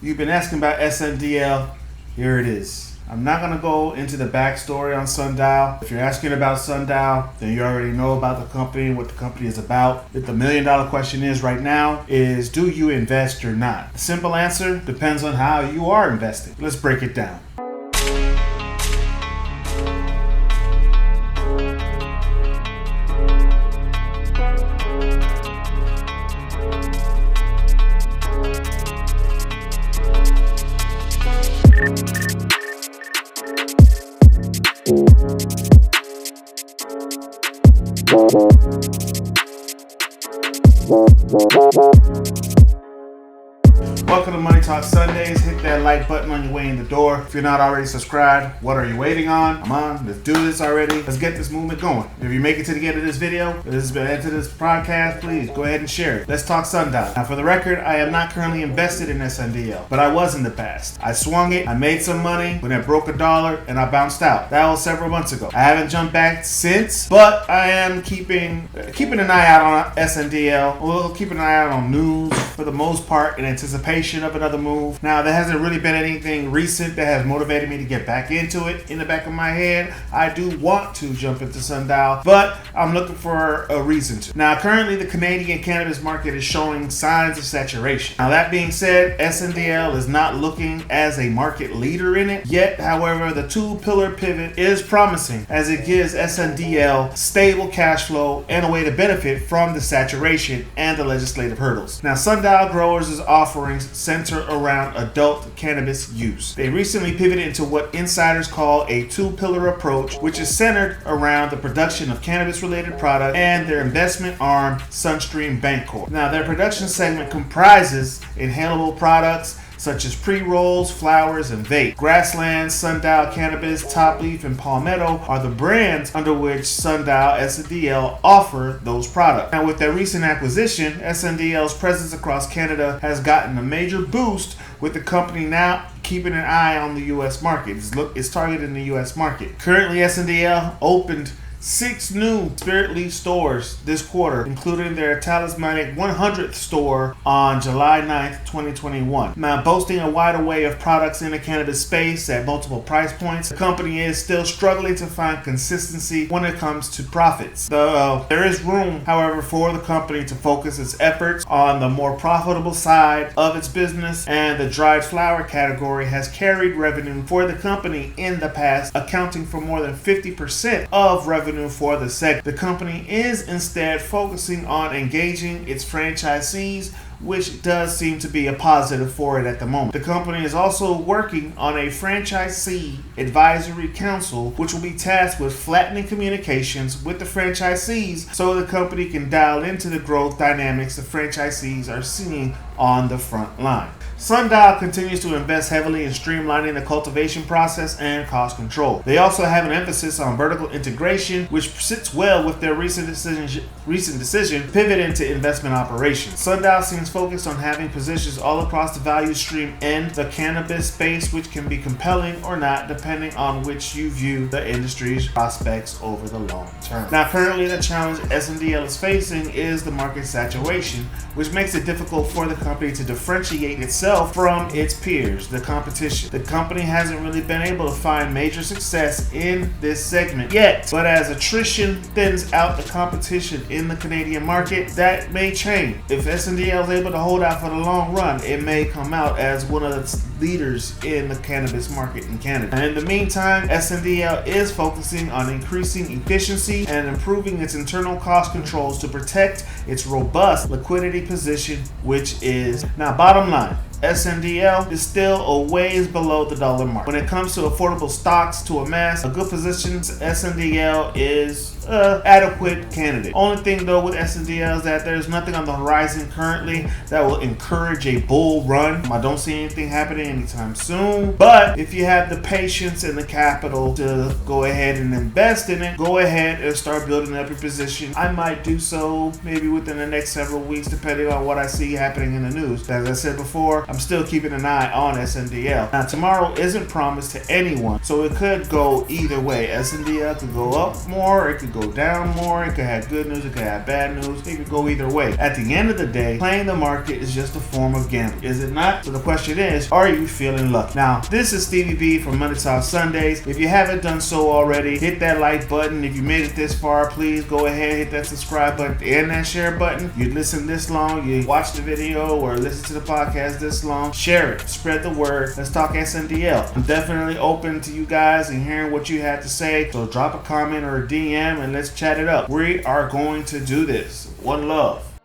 You've been asking about SNDL. Here it is. I'm not going to go into the backstory on Sundial. If you're asking about Sundial, then you already know about the company and what the company is about. If the $1 million question is right now is, do you invest or not? The simple answer depends on how you are investing. Let's break it down. Welcome to Money Talk Sundays. Hit that like button on your way in the door. If you're not already subscribed, what are you waiting on? Come on, let's do this already. Let's get this movement going. If you make it to the end of this video, if this has been into this podcast, please go ahead and share it. Let's talk Sundial. Now, for the record, I am not currently invested in SNDL, but I was in the past. I swung it, I made some money when it broke $1, and I bounced out. That was several months ago. I haven't jumped back since, but I am keeping an eye out on SNDL. We'll keep an eye out on news for the most part in anticipation of another move. Now, there hasn't really been anything recent that has motivated me to get back into it. In the back of my head, I do want to jump into Sundial, but I'm looking for a reason to. Now, currently, the Canadian cannabis market is showing signs of saturation. Now, that being said, SNDL is not looking as a market leader in it yet. However, the two-pillar pivot is promising as it gives SNDL stable cash flow and a way to benefit from the saturation and the legislative hurdles. Now, Sundial Growers' offerings center around adult cannabis use. They recently pivoted into what insiders call a two-pillar approach, which is centered around the production of cannabis-related products and their investment arm, Sunstream Bancorp. Now, their production segment comprises inhalable products such as pre-rolls, flowers, and vape. Grassland, Sundial Cannabis, Top Leaf, and Palmetto are the brands under which Sundial SNDL offer those products. Now, with their recent acquisition, SNDL's presence across Canada has gotten a major boost, with the company now keeping an eye on the U.S. market. It's targeting the U.S. market. Currently, SNDL opened 6 new Spirit Leaf stores this quarter, including their talismanic 100th store on July 9th, 2021. Now, boasting a wide array of products in the cannabis space at multiple price points, the company is still struggling to find consistency when it comes to profits. There is room, however, for the company to focus its efforts on the more profitable side of its business, and the dried flower category has carried revenue for the company in the past, accounting for more than 50% of revenue for the segment. The company is instead focusing on engaging its franchisees, which does seem to be a positive for it at the moment. The company is also working on a franchisee advisory council, which will be tasked with flattening communications with the franchisees so the company can dial into the growth dynamics the franchisees are seeing on the front line. Sundial continues to invest heavily in streamlining the cultivation process and cost control. They also have an emphasis on vertical integration, which sits well with their recent decision to pivot into investment operations. Sundial seems focused on having positions all across the value stream in the cannabis space, which can be compelling or not depending on which you view the industry's prospects over the long term. Now, currently the challenge SNDL is facing is the market saturation, which makes it difficult for the company to differentiate itself from its peers, the competition. The company hasn't really been able to find major success in this segment yet, but as attrition thins out the competition in the Canadian market, that may change. If SNDL is able to hold out for the long run, it may come out as one of the leaders in the cannabis market in Canada. And in the meantime, SNDL is focusing on increasing efficiency and improving its internal cost controls to protect its robust liquidity position, which is now bottom line. SNDL is still a ways below the dollar mark. When it comes to affordable stocks to amass a good position, SNDL is adequate candidate. Only thing though with SNDL is that there's nothing on the horizon currently that will encourage a bull run. I don't see anything happening anytime soon, but if you have the patience and the capital to go ahead and invest in it, go ahead and start building up your position. I might do so maybe within the next several weeks depending on what I see happening in the news. As I said before, I'm still keeping an eye on SNDL. Now, tomorrow isn't promised to anyone, so it could go either way. SNDL could go up more, it could go down more, it could have good news, it could have bad news, it could go either way. At the end of the day, playing the market is just a form of gambling, is it not? So the question is, are you feeling lucky? Now, this is Stevie B from Money Talk Sundays. If you haven't done so already, hit that like button. If you made it this far, please go ahead, hit that subscribe button and that share button. You listen this long, you watch the video or listen to the podcast this long, share it, spread the word. Let's talk SNDL. I'm definitely open to you guys and hearing what you have to say, so drop a comment or a DM and let's chat it up. We are going to do this. One love.